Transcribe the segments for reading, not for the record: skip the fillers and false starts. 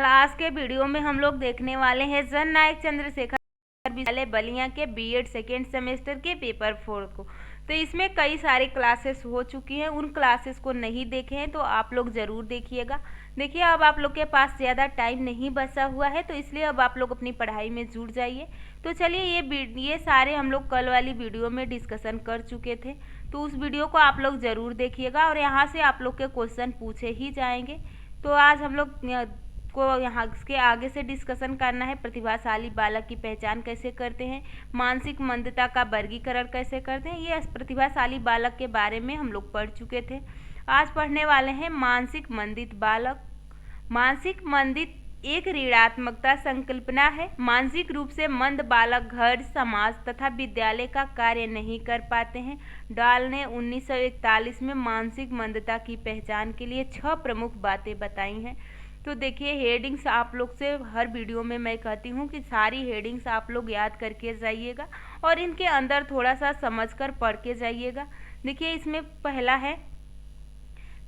आज के वीडियो में हम लोग देखने वाले हैं जननायक चंद्रशेखर विश्वविद्यालय बलिया के बीएड सेकेंड सेमेस्टर के पेपर 4 को। तो इसमें कई सारी क्लासेस हो चुकी हैं, उन क्लासेस को नहीं देखे हैं तो आप लोग ज़रूर देखिएगा। देखिए, अब आप लोग के पास ज़्यादा टाइम नहीं बचा हुआ है, तो इसलिए अब आप लोग अपनी पढ़ाई में जुट जाइए। तो चलिए, ये सारे हम लोग कल वाली वीडियो में डिस्कशन कर चुके थे, तो उस वीडियो को आप लोग ज़रूर देखिएगा और यहाँ से आप लोग के क्वेश्चन पूछे ही जाएंगे। तो आज हम लोग को यहाँ इसके आगे से डिस्कशन करना है प्रतिभाशाली बालक की पहचान कैसे करते हैं, मानसिक मंदता का वर्गीकरण कैसे करते हैं। ये प्रतिभाशाली बालक के बारे में हम लोग पढ़ चुके थे। आज पढ़ने वाले हैं मानसिक मंदित बालक। मानसिक मंदित एक ऋणात्मकता संकल्पना है। मानसिक रूप से मंद बालक घर, समाज तथा विद्यालय का कार्य नहीं कर पाते हैं। डाल ने 1941 में मानसिक मंदता की पहचान के लिए 6 प्रमुख बातें बताई हैं। तो देखिए, हेडिंग्स आप लोग से हर वीडियो में मैं कहती हूँ कि सारी हेडिंग्स आप लोग याद करके जाइएगा और इनके अंदर थोड़ा सा समझकर पढ़ के जाइएगा। देखिए, इसमें पहला है,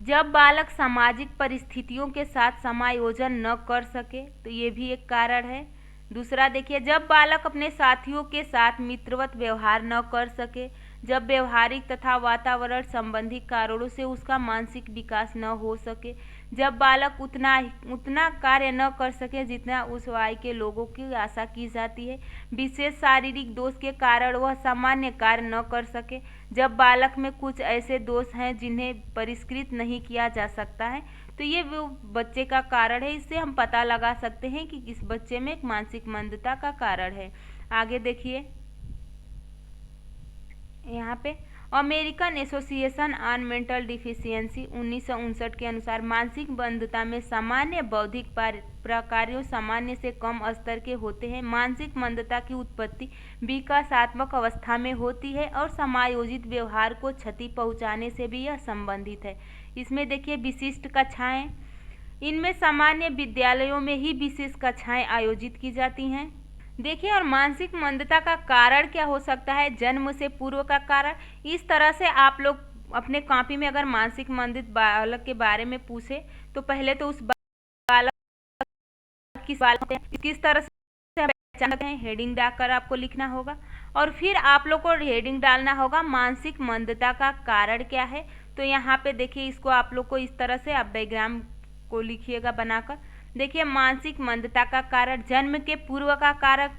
जब बालक सामाजिक परिस्थितियों के साथ समायोजन न कर सके, तो ये भी एक कारण है। दूसरा देखिए, जब बालक अपने साथियों के साथ मित्रवत व्यवहार न कर सके, जब व्यवहारिक तथा वातावरण संबंधी कारणों से उसका मानसिक विकास न हो सके, जब बालक उतना कार्य न कर सके जितना उस आयु के लोगों की आशा की जाती है, विशेष शारीरिक दोष के कारण वह सामान्य कार्य न कर सके, जब बालक में कुछ ऐसे दोष हैं जिन्हें परिष्कृत नहीं किया जा सकता है। तो ये वो बच्चे का कारण है। इससे हम पता लगा सकते हैं कि इस बच्चे में एक मानसिक मंदता का कारण है। आगे देखिए, यहाँ पे American association on mental deficiency 1959 के अनुसार मानसिक मंदता में सामान्य बौद्धिक प्रकारों सामान्य से कम स्तर के होते हैं। मानसिक मंदता की उत्पत्ति विकासात्मक अवस्था में होती है और समायोजित व्यवहार को क्षति पहुंचाने से भी यह संबंधित है। इसमें देखिए, विशिष्ट कक्षाएं, इनमें सामान्य विद्यालयों में ही विशेष कक्षाएं आयोजित की जाती हैं। देखिए, और मानसिक मंदता का कारण क्या हो सकता है, जन्म से पूर्व का कारण। इस तरह से आप लोग अपने कॉपी में अगर मानसिक मंदित बालक के बारे में पूछे तो पहले तो उस बालक किस तरह से पहचानते हैं, हेडिंग डालकर आपको लिखना होगा और फिर आप लोग को हेडिंग डालना होगा मानसिक मंदता का कारण क्या है। तो यहाँ पे देखिए, इसको आप लोग को इस तरह से आप डायग्राम को लिखिएगा बनाकर। देखिए, मानसिक मंदता का कारण, जन्म के पूर्व का कारक,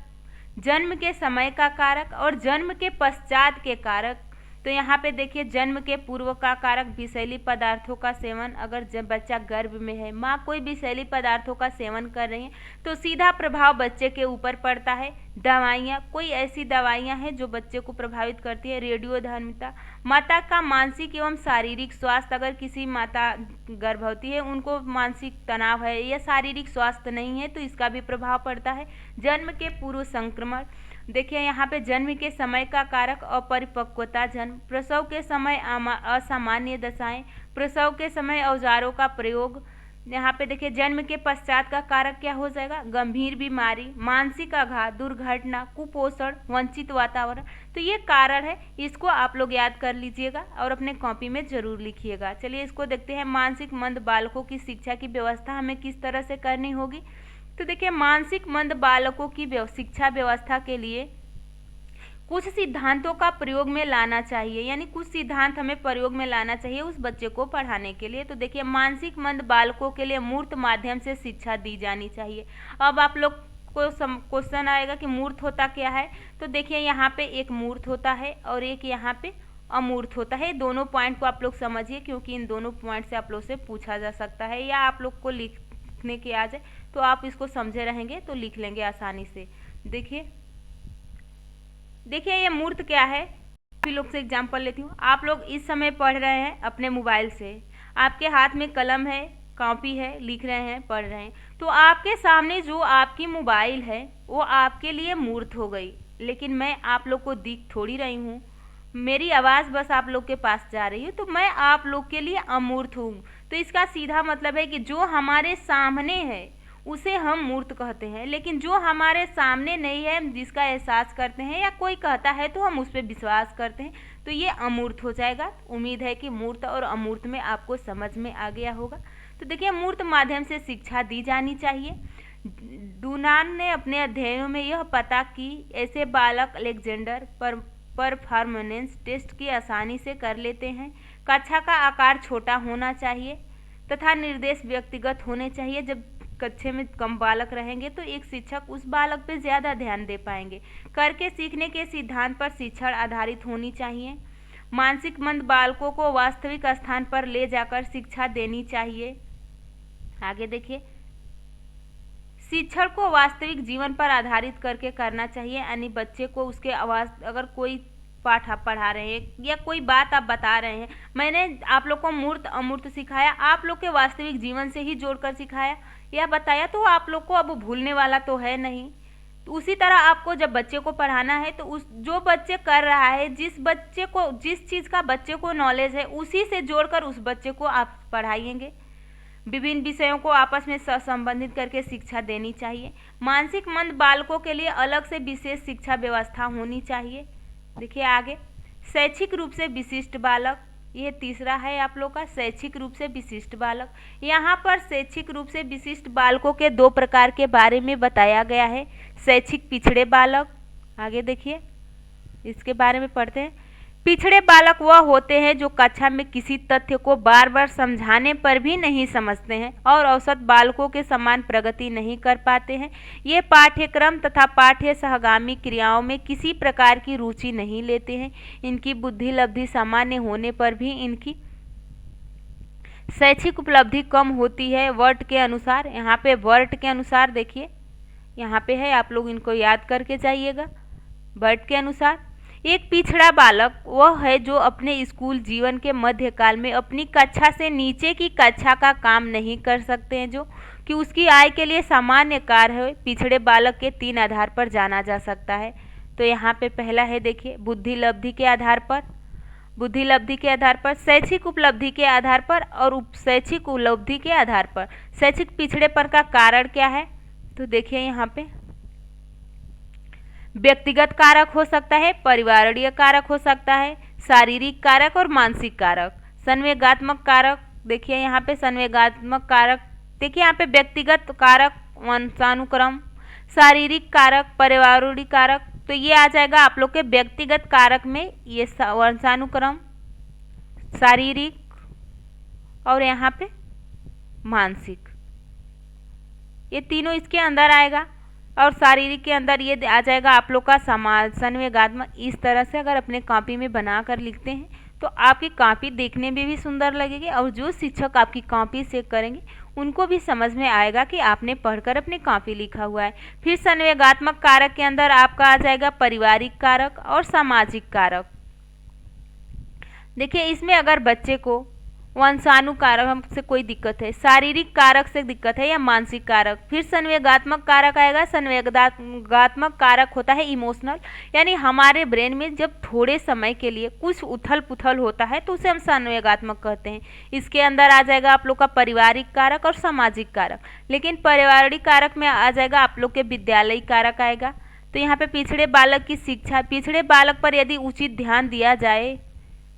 जन्म के समय का कारक और जन्म के पश्चात के कारक। तो यहाँ पे देखिए, जन्म के पूर्व का कारक विषैली पदार्थों का सेवन। अगर जब बच्चा गर्भ में है, माँ कोई विषैली पदार्थों का सेवन कर रही है तो सीधा प्रभाव बच्चे के ऊपर पड़ता है। दवाइयाँ, कोई ऐसी दवाइयाँ हैं जो बच्चे को प्रभावित करती है। रेडियोधर्मिता, माता का मानसिक एवं शारीरिक स्वास्थ्य, अगर किसी माता गर्भवती है उनको मानसिक तनाव है या शारीरिक स्वास्थ्य नहीं है तो इसका भी प्रभाव पड़ता है। जन्म के पूर्व संक्रमण, देखिए यहाँ पे जन्म के समय का कारक अपरिपक्वता जन्म, प्रसव के समय असामान्य दशाएं, प्रसव के समय औजारों का प्रयोग। यहाँ पे देखिए, जन्म के पश्चात का कारक क्या हो जाएगा, गंभीर बीमारी, मानसिक आघात, दुर्घटना, कुपोषण, वंचित वातावरण। तो ये कारण है, इसको आप लोग याद कर लीजिएगा और अपने कॉपी में जरूर लिखिएगा। चलिए, इसको देखते हैं, मानसिक मंद बालकों की शिक्षा की व्यवस्था हमें किस तरह से करनी होगी। तो देखिए, मानसिक मंद बालकों की शिक्षा व्यवस्था के लिए कुछ सिद्धांतों का प्रयोग में लाना चाहिए, यानी कुछ सिद्धांत हमें प्रयोग में लाना चाहिए उस बच्चे को पढ़ाने के लिए। तो देखिए, मानसिक मंद बालकों के लिए मूर्त माध्यम से शिक्षा दी जानी चाहिए। अब आप लोग को क्वेश्चन आएगा कि मूर्त होता क्या है। तो देखिए, यहाँ पे एक मूर्त होता है और एक यहाँ पे अमूर्त होता है। दोनों पॉइंट को आप लोग समझिए, क्योंकि इन दोनों पॉइंट से आप लोग से पूछा जा सकता है या आप लोग को लिखने की आ जाए तो आप इसको समझे रहेंगे तो लिख लेंगे आसानी से। देखिए, ये मूर्त क्या है, आप लोग से एग्जाम्पल लेती हूँ। आप लोग इस समय पढ़ रहे हैं अपने मोबाइल से, आपके हाथ में कलम है, कॉपी है, लिख रहे हैं, पढ़ रहे हैं, तो आपके सामने जो आपकी मोबाइल है वो आपके लिए मूर्त हो गई, लेकिन मैं आप लोग को दिख थोड़ी रही हूँ, मेरी आवाज़ बस आप लोग के पास जा रही है, तो मैं आप लोग के लिए अमूर्त हूँ। तो इसका सीधा मतलब है कि जो हमारे सामने है उसे हम मूर्त कहते हैं, लेकिन जो हमारे सामने नहीं है, जिसका एहसास करते हैं या कोई कहता है तो हम उस पर विश्वास करते हैं, तो ये अमूर्त हो जाएगा। उम्मीद है कि मूर्त और अमूर्त में आपको समझ में आ गया होगा। तो देखिए मूर्त माध्यम से शिक्षा दी जानी चाहिए। डूनान ने अपने अध्ययनों में यह पता कि ऐसे बालक अलेक्जेंडर परफॉर्मेंस टेस्ट की आसानी से कर लेते हैं। कक्षा का आकार छोटा होना चाहिए तथा निर्देश व्यक्तिगत होने चाहिए। जब कक्षा में कम बालक रहेंगे तो एक शिक्षक उस बालक पे ज़्यादा ध्यान दे पाएंगे। करके सीखने के सिद्धांत पर शिक्षण आधारित होनी चाहिए। मानसिक मंद बालकों को वास्तविक स्थान पर ले जाकर शिक्षा देनी चाहिए। आगे देखिए, शिक्षण को वास्तविक जीवन पर आधारित करके करना चाहिए, यानी बच्चे को उसके आवाज अगर कोई पाठ आप पढ़ा रहे हैं या कोई बात आप बता रहे हैं, मैंने आप लोग को मूर्त अमूर्त सिखाया, आप लोग के वास्तविक जीवन से ही जोड़कर सिखाया या बताया, तो आप लोग को अब भूलने वाला तो है नहीं। तो उसी तरह आपको जब बच्चे को पढ़ाना है तो उस जो बच्चे कर रहा है, जिस चीज़ का बच्चे को नॉलेज है उसी से जोड़कर उस बच्चे को आप पढ़ाइएंगे। विभिन्न विषयों को आपस में संबंधित करके शिक्षा देनी चाहिए। मानसिक मंद बालकों के लिए अलग से विशेष शिक्षा व्यवस्था होनी चाहिए। देखिए आगे, शैक्षिक रूप से विशिष्ट बालक, यह तीसरा है आप लोग का, शैक्षिक रूप से विशिष्ट बालक। यहाँ पर शैक्षिक रूप से विशिष्ट बालकों के दो प्रकार के बारे में बताया गया है। शैक्षिक पिछड़े बालक, आगे देखिए इसके बारे में पढ़ते हैं। पिछड़े बालक वह होते हैं जो कक्षा में किसी तथ्य को बार बार समझाने पर भी नहीं समझते हैं और औसत बालकों के समान प्रगति नहीं कर पाते हैं। ये पाठ्यक्रम तथा पाठ्य सहगामी क्रियाओं में किसी प्रकार की रुचि नहीं लेते हैं। इनकी बुद्धि लब्धि सामान्य होने पर भी इनकी शैक्षिक उपलब्धि कम होती है। वर्ट के अनुसार, यहाँ पे वर्ट के अनुसार देखिए यहाँ पे है, आप लोग इनको याद करके जाइएगा। वर्ट के अनुसार एक पिछड़ा बालक वह है जो अपने स्कूल जीवन के मध्यकाल में अपनी कक्षा से नीचे की कक्षा का काम नहीं कर सकते हैं, जो कि उसकी आय के लिए सामान्य कार्य है। पिछड़े बालक के 3 आधार पर जाना जा सकता है। तो यहाँ पे पहला है देखिए बुद्धि लब्धि के आधार पर, शैक्षिक उपलब्धि के आधार पर और शैक्षिक उपलब्धि के आधार पर। शैक्षिक पिछड़ेपन का कारण क्या है, तो देखिए यहाँ पे व्यक्तिगत कारक हो सकता है, परिवारीय कारक हो सकता है, शारीरिक कारक और मानसिक कारक। संवेगात्मक कारक, देखिए यहाँ पे संवेगात्मक कारक, देखिए यहाँ पे व्यक्तिगत कारक वंशानुक्रम, शारीरिक कारक, परिवारीय कारक। तो ये आ जाएगा आप लोग के व्यक्तिगत कारक में, ये वंशानुक्रम, शारीरिक और यहाँ पे मानसिक, ये तीनों इसके अंदर आएगा। और शारीरिक के अंदर ये आ जाएगा आप लोग का संवेगात्मक। इस तरह से अगर अपने कॉपी में बना कर लिखते हैं तो आपकी कॉपी देखने में भी सुंदर लगेगी और जो शिक्षक आपकी कॉपी से करेंगे उनको भी समझ में आएगा कि आपने पढ़कर अपनी कॉपी लिखा हुआ है। फिर संवेगात्मक कारक के अंदर आपका आ जाएगा पारिवारिक कारक और सामाजिक कारक। देखिए इसमें अगर बच्चे को वंशानुकारक से कोई दिक्कत है, शारीरिक कारक से दिक्कत है या मानसिक कारक, फिर संवेगात्मक कारक आएगा। संवेगात्मक कारक होता है इमोशनल, यानी हमारे ब्रेन में जब थोड़े समय के लिए कुछ उथल पुथल होता है तो उसे हम संवेगात्मक कहते हैं। इसके अंदर आ जाएगा आप लोग का पारिवारिक कारक और सामाजिक कारक। लेकिन पारिवारिक कारक में आ जाएगा आप लोग के विद्यालयी कारक आएगा। तो यहाँ पे पिछड़े बालक की शिक्षा, पिछड़े बालक पर यदि उचित ध्यान दिया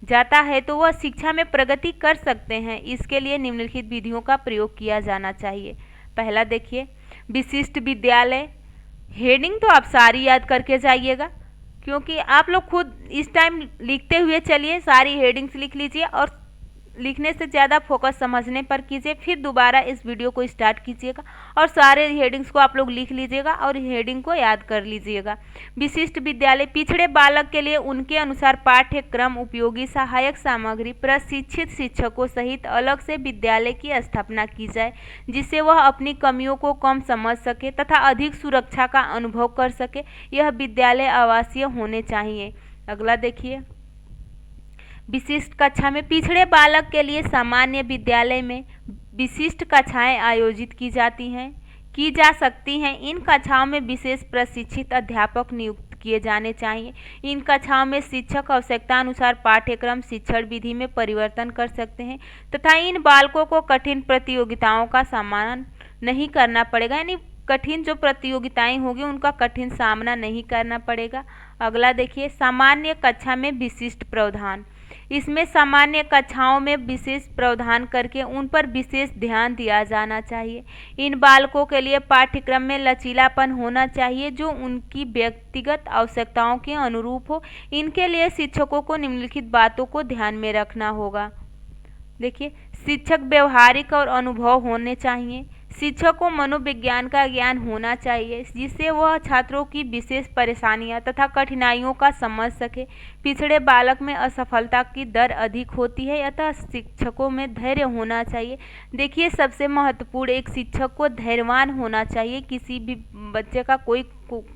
जाता है तो वह शिक्षा में प्रगति कर सकते हैं। इसके लिए निम्नलिखित विधियों का प्रयोग किया जाना चाहिए। पहला देखिए विशिष्ट विद्यालय। हेडिंग तो आप सारी याद करके जाइएगा, क्योंकि आप लोग खुद इस टाइम लिखते हुए चलिए, सारी हेडिंग्स लिख लीजिए और लिखने से ज़्यादा फोकस समझने पर कीजिए। फिर दोबारा इस वीडियो को स्टार्ट कीजिएगा और सारे हेडिंग्स को आप लोग लिख लीजिएगा और हेडिंग को याद कर लीजिएगा। विशिष्ट विद्यालय, पिछड़े बालक के लिए उनके अनुसार पाठ्यक्रम, उपयोगी सहायक सामग्री, प्रशिक्षित शिक्षकों सहित अलग से विद्यालय की स्थापना की जाए, जिससे वह अपनी कमियों को कम समझ सके तथा अधिक सुरक्षा का अनुभव कर सके। यह विद्यालय आवासीय होने चाहिए। अगला देखिए विशिष्ट कक्षा में, पिछड़े बालक के लिए सामान्य विद्यालय में विशिष्ट कक्षाएं आयोजित की जा सकती हैं। इन कक्षाओं में विशेष प्रशिक्षित अध्यापक नियुक्त किए जाने चाहिए। इन कक्षाओं में शिक्षक आवश्यकता अनुसार पाठ्यक्रम शिक्षण विधि में परिवर्तन कर सकते हैं तथा इन बालकों को कठिन प्रतियोगिताओं का सामना नहीं करना पड़ेगा, यानी कठिन जो प्रतियोगिताएं होगी उनका कठिन सामना नहीं करना पड़ेगा। अगला देखिए सामान्य कक्षा में विशिष्ट प्रावधान। इसमें सामान्य कक्षाओं में विशेष प्रावधान करके उन पर विशेष ध्यान दिया जाना चाहिए। इन बालकों के लिए पाठ्यक्रम में लचीलापन होना चाहिए जो उनकी व्यक्तिगत आवश्यकताओं के अनुरूप हो। इनके लिए शिक्षकों को निम्नलिखित बातों को ध्यान में रखना होगा। देखिए, शिक्षक व्यवहारिक और अनुभव होने चाहिए। शिक्षक को मनोविज्ञान का ज्ञान होना चाहिए जिससे वह छात्रों की विशेष परेशानियां तथा कठिनाइयों का समझ सके। पिछड़े बालक में असफलता की दर अधिक होती है, अतः शिक्षकों में धैर्य होना चाहिए। देखिए, सबसे महत्वपूर्ण एक शिक्षक को धैर्यवान होना चाहिए। किसी भी बच्चे का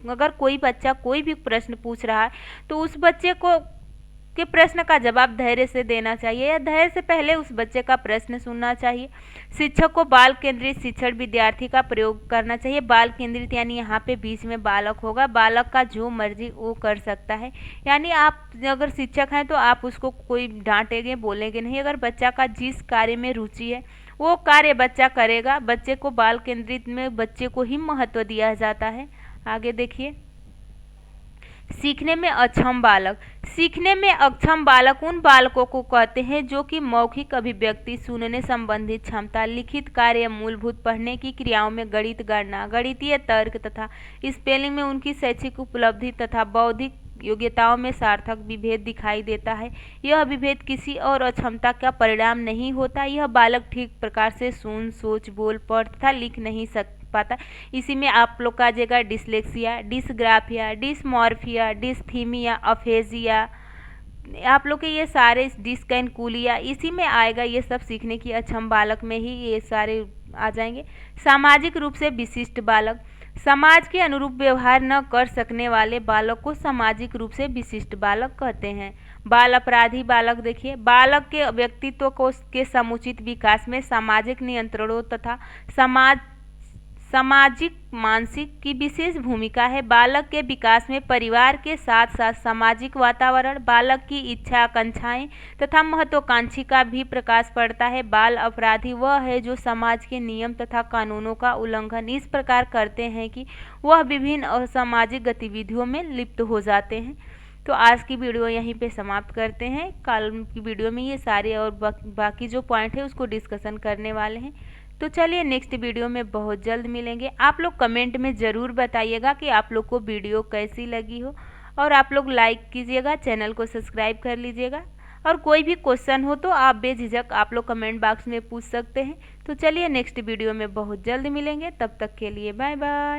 अगर कोई बच्चा कोई भी प्रश्न पूछ रहा है तो उस बच्चे को के प्रश्न का जवाब धैर्य से देना चाहिए या धैर्य से पहले उस बच्चे का प्रश्न सुनना चाहिए। शिक्षक को बाल केंद्रित शिक्षण विद्यार्थी का प्रयोग करना चाहिए। बाल केंद्रित यानी यहाँ पे बीच में बालक होगा, बालक का जो मर्जी वो कर सकता है। यानी आप अगर शिक्षक हैं तो आप उसको कोई डांटेंगे बोलेंगे नहीं। अगर बच्चा का जिस कार्य में रुचि है वो कार्य बच्चा करेगा। बच्चे को बाल केंद्रित में बच्चे को ही महत्व दिया जाता है। आगे देखिए, सीखने में अक्षम बालक। सीखने में अक्षम बालक उन बालकों को कहते हैं जो कि मौखिक अभिव्यक्ति, सुनने संबंधित क्षमता, लिखित कार्य, मूलभूत पढ़ने की क्रियाओं में गणित गणना, गणितीय तर्क तथा स्पेलिंग में उनकी शैक्षिक उपलब्धि तथा बौद्धिक योग्यताओं में सार्थक विभेद दिखाई देता है। यह विभेद किसी और अक्षमता का परिणाम नहीं होता। यह बालक ठीक प्रकार से सुन, सोच, बोल, पढ़ तथा लिख नहीं पाता। इसी में आप लोग का आ जाएगा डिसलेक्सिया, डिसग्राफिया, डिसमॉर्फिया, डिस्थीमिया, अफेजिया। आप लोग के ये सारे डिसकैलकुलिया इसी में आएगा। ये सब सीखने की अक्षम बालक में ही ये सारे आ जाएंगे। सामाजिक रूप से विशिष्ट बालक। समाज के अनुरूप व्यवहार न कर सकने वाले बालक को सामाजिक रूप से विशिष्ट बालक कहते हैं। बाल अपराधी बालक। देखिए, बालक के व्यक्तित्व को के समुचित विकास में सामाजिक नियंत्रणों तथा सामाजिक मानसिक की विशेष भूमिका है। बालक के विकास में परिवार के साथ साथ सामाजिक वातावरण, बालक की इच्छा आकांक्षाएं तथा महत्वाकांक्षी का भी प्रकाश पड़ता है। बाल अपराधी वह है जो समाज के नियम तथा कानूनों का उल्लंघन इस प्रकार करते हैं कि वह विभिन्न असामाजिक गतिविधियों में लिप्त हो जाते हैं। तो आज की वीडियो यहीं पे समाप्त करते हैं। कल की वीडियो में ये सारे और बाकी जो पॉइंट है उसको डिस्कशन करने वाले हैं। तो चलिए नेक्स्ट वीडियो में बहुत जल्द मिलेंगे। आप लोग कमेंट में ज़रूर बताइएगा कि आप लोग को वीडियो कैसी लगी हो, और आप लोग लाइक कीजिएगा, चैनल को सब्सक्राइब कर लीजिएगा, और कोई भी क्वेश्चन हो तो आप बेझिझक आप लोग कमेंट बॉक्स में पूछ सकते हैं। तो चलिए नेक्स्ट वीडियो में बहुत जल्द मिलेंगे। तब तक के लिए बाय बाय।